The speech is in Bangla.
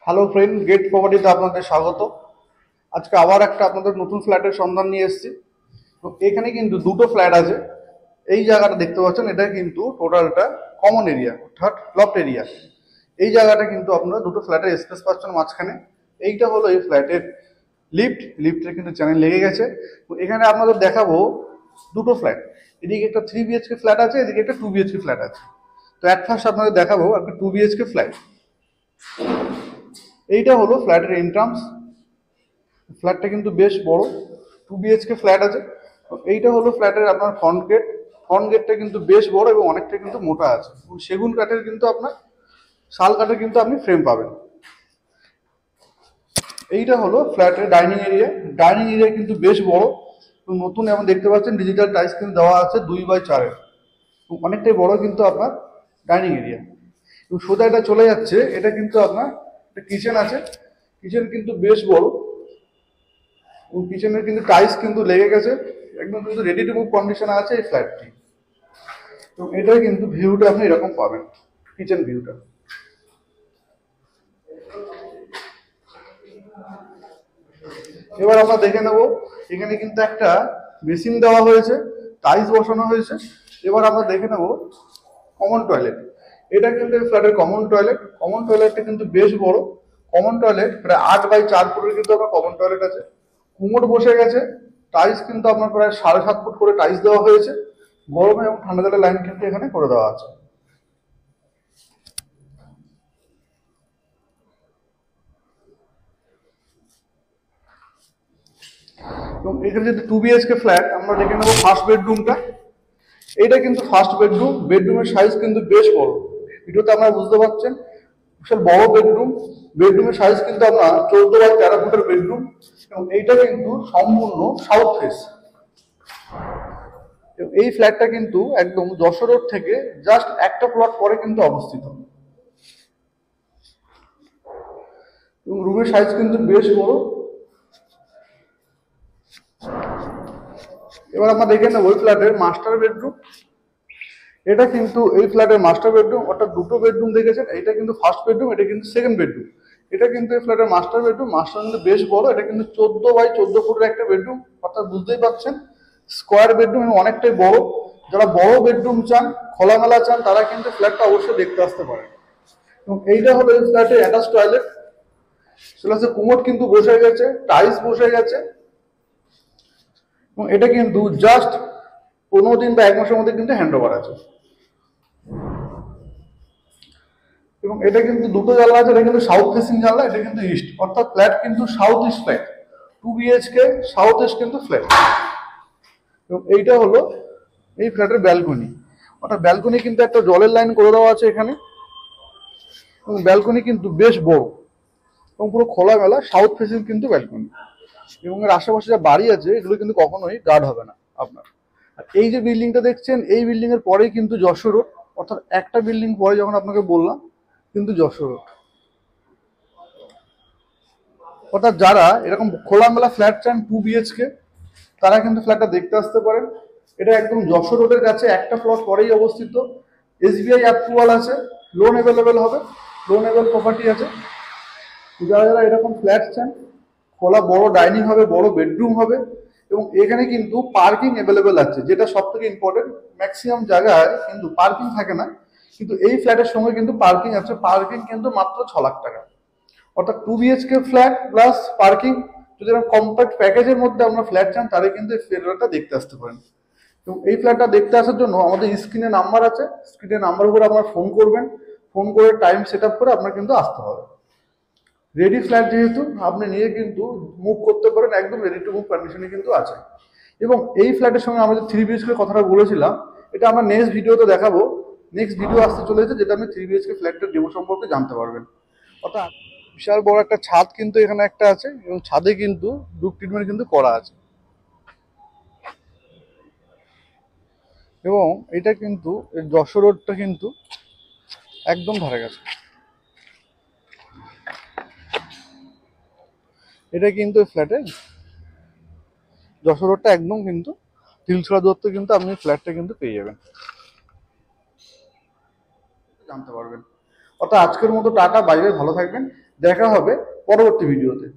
হ্যালো ফ্রেন্ড, গেট প্রপার্টিতে আপনাদের স্বাগত। আজকে আবার একটা আপনাদের নতুন ফ্ল্যাটের সন্ধান নিয়ে এসেছি। তো এখানে কিন্তু দুটো ফ্ল্যাট আছে। এই জায়গাটা দেখতে পাচ্ছেন, এটা কিন্তু টোটালটা কমন এরিয়া, অর্থাৎ লফট এরিয়া। এই জায়গাটা কিন্তু আপনারা দুটো ফ্ল্যাটের স্পেস পাচ্ছেন মাঝখানে। এইটা হলো এই ফ্ল্যাটের লিফটের কিন্তু চ্যানেল লেগে গেছে। তো এখানে আপনাদের দেখাবো দুটো ফ্ল্যাট। এদিকে একটা 3 বিএইচকে ফ্ল্যাট আছে, এদিকে একটা 2 বিএইচকে ফ্ল্যাট আছে। তো অ্যাট ফার্স্ট আপনাদের দেখাবো একটা 2 বিএইচকে ফ্ল্যাট। এইটা হলো ফ্ল্যাটের এন্ট্রান্স। ফ্ল্যাটটা কিন্তু বেশ বড়, 2 বিএইচকে ফ্ল্যাট আছে। তো এইটা হলো ফ্ল্যাটের আপনার ফ্রন্ট গেট। ফ্রন্ট গেটটা কিন্তু বেশ বড় এবং অনেকটা কিন্তু মোটা আছে। সেগুন কাঠের কিন্তু আপনার, শাল কাঠের কিন্তু আপনি ফ্রেম পাবেন। এইটা হলো ফ্ল্যাটের ডাইনিং এরিয়া। ডাইনিং এরিয়া কিন্তু বেশ বড়, নতুন এবং দেখতে পাচ্ছেন ডিজিটাল টাইলস কিন্তু দেওয়া আছে 2x4-এর। অনেকটাই বড় কিন্তু আপনার ডাইনিং এরিয়া। এবং সোজা এটা চলে যাচ্ছে, এটা কিন্তু আপনার একটা কিচেন আছে। কিচেন কিন্তু বেশ বড়, কিচেনের কিন্তু টাইলস কিন্তু লেগে গেছে, একদম কিন্তু রেডি টু মুভ কন্ডিশনে আছে এই ফ্ল্যাটটি। এবং এটাই কিন্তু ভিউটা আপনি এরকম পাবেন, কিচেন ভিউটা। এবার আমরা দেখে নেব, এখানে কিন্তু একটা বেসিন দেওয়া হয়েছে, টাইলস বসানো হয়েছে। এবার আমরা দেখে নেব কমন টয়লেট। এটা কিন্তু এই ফ্ল্যাটের কমন টয়লেট। কমন টয়লেটটা কিন্তু বেশ বড়। কমন টয়লেট প্রায় 8x4 ফুটের কিন্তু আপনার কমন টয়লেট আছে। কুমোড বসে গেছে। টাইলস কিন্তু আপনার প্রায় 7.5 ফুট করে টাইলস দেওয়া হয়েছে। গরম এবং ঠান্ডা জলের লাইন কিন্তু এখানে করে দেওয়া আছে। এবং এখানে যদি 2 বিএইচকে ফ্ল্যাট, আমরা দেখে নেবো ফার্স্ট বেডরুমটা। এটা কিন্তু ফার্স্ট বেডরুম। বেডরুমের সাইজ কিন্তু বেশ বড়, ভিডিওতে আপনারা বুঝতে পারছেন। বিশাল বড় বেডরুম। বেডরুমের সাইজ কিন্তু আপনার 14x13 ফুটের বেডরুম। এবং এইটা কিন্তু সম্পূর্ণ সাউথ ফেস। এই ফ্ল্যাটটা কিন্তু একদম যশোর রোড থেকে জাস্ট একটা প্লট পরে কিন্তু অবস্থিত। এবং রুমের সাইজ কিন্তু বেশ বড়। এবার আমরা দেখে নেব ওই ফ্ল্যাটের মাস্টার বেডরুম। এটা কিন্তু এই ফ্ল্যাটের মাস্টার বেডরুম, অর্থাৎ দুটো বেডরুম দেখেছেন। এটা কিন্তু ফার্স্ট বেডরুম, এটা কিন্তু সেকেন্ড বেডরুম। এটা কিন্তু এই ফ্ল্যাটের মাস্টার বেডরুম। মাস্টার কিন্তু বেশ বড়। এটা কিন্তু 14x14 ফুটের একটা বেডরুম, অর্থাৎ বুঝতেই পারছেন স্কোয়ার বেডরুম এবং অনেকটাই বড়। যারা বড় বেডরুম চান, খোলামেলা চান, তারা কিন্তু ফ্ল্যাটটা অবশ্যই দেখতে আসতে পারেন। এবং এইটা হলো এই ফ্ল্যাটের অ্যাটাচ টয়লেট। সেটা হচ্ছে কুমোড কিন্তু বসে গেছে, টাইলস বসে গেছে। এবং এটা কিন্তু জাস্ট 15 দিন বা 1 মাসের মধ্যে কিন্তু হ্যান্ড ওভার আছে। এবং এটা কিন্তু দুটো জানলা আছে। এটা কিন্তু সাউথ ফেসিং জানলা, এটা কিন্তু ইস্ট, অর্থাৎ ফ্ল্যাট কিন্তু south east flat. 2 BHK south east কিন্তু ফ্ল্যাট। এবং এইটা হলো এই ফ্ল্যাটের ব্যালকনি, অর্থাৎ ব্যালকনি কিন্তু একটা জলের লাইন করে দেওয়া আছে এখানে। এবং ব্যালকনি কিন্তু বেশ বড় এবং পুরো খোলামেলা সাউথ ফেসিং কিন্তু ব্যালকনি। এবং এর আশেপাশে যা বাড়ি আছে, এগুলো কিন্তু কখনোই গার্ড হবে না আপনার। আর এই যে বিল্ডিংটা দেখছেন, এই বিল্ডিং এর পরেই কিন্তু যশোর রোড, অর্থাৎ একটা বিল্ডিং পরে যখন আপনাকে বললাম কিন্তু যশোর রোড। অর্থাৎ যারা এরকম খোলামেলা ফ্ল্যাট চান 2 বিএইচকে, তারা কিন্তু ফ্ল্যাটটা দেখতে আসতে পারেন। এটা একদম যশোর রোডের কাছে, একটা প্লট পরেই অবস্থিত। এসবিআই অ্যাপ্রুভাল আছে, লোন অ্যাভেলেবেল হবে, লোন অ্যাভেল প্রপার্টি আছে। যারা যারা এরকম ফ্ল্যাট চান, খোলা বড় ডাইনিং হবে, বড় বেডরুম হবে, এবং এখানে কিন্তু পার্কিং অ্যাভেলেবেল আছে, যেটা সব থেকে ইম্পর্টেন্ট। ম্যাক্সিমাম জায়গায় কিন্তু পার্কিং থাকে না, কিন্তু এই ফ্ল্যাটের সঙ্গে কিন্তু পার্কিং আছে। পার্কিং কিন্তু মাত্র 6 লাখ টাকা, অর্থাৎ 2 বিএইচকে ফ্ল্যাট প্লাস পার্কিং। যদি কম্প্যাক্ট প্যাকেজের মধ্যে আমরা ফ্ল্যাট চান, তাহলে কিন্তু এই ফ্ল্যাটটা দেখতে আসতে পারেন। এবং এই ফ্ল্যাটটা দেখতে আসার জন্য আমাদের স্ক্রিনে নাম্বার আছে, স্ক্রিনে নাম্বার উপরে আপনারা ফোন করবেন। ফোন করে টাইম সেট আপ করে আপনার কিন্তু আসতে হবে। রেডি ফ্ল্যাট যেহেতু, আপনি নিয়ে কিন্তু মুভ করতে পারেন, একদম রেডি টু মুভ কন্ডিশনে কিন্তু আছে। এবং এই ফ্ল্যাটের সঙ্গে আমাদের 3 বিএইচকে কথাটা বলেছিলাম, এটা আমরা নেক্সট ভিডিওতে দেখাবো। নেক্সট ভিডিও আসতে চলেছে, যেটা আপনি 3 বিএইচকে ফ্ল্যাটের ডেমো সম্পর্কে জানতে পারবেন। অর্থাৎ বিশাল বড় একটা ছাদ কিন্তু এখানে একটা আছে, এবং ছাদে কিন্তু রুফ ট্রিটমেন্ট কিন্তু করা আছে। এবং এটা কিন্তু যশোর রোডটা কিন্তু একদম ধারে কাছে। এটা কিন্তু ফ্ল্যাটে যশোর রোডটা একদম কিন্তু তিলছড়া দূরত্ব কিন্তু আপনি ফ্ল্যাটটা কিন্তু পেয়ে যাবেন, জানতে পারবেন। অর্থাৎ আজকের মতো টাটা, বাই বাই, ভালো থাকবেন। দেখা হবে পরবর্তী ভিডিওতে।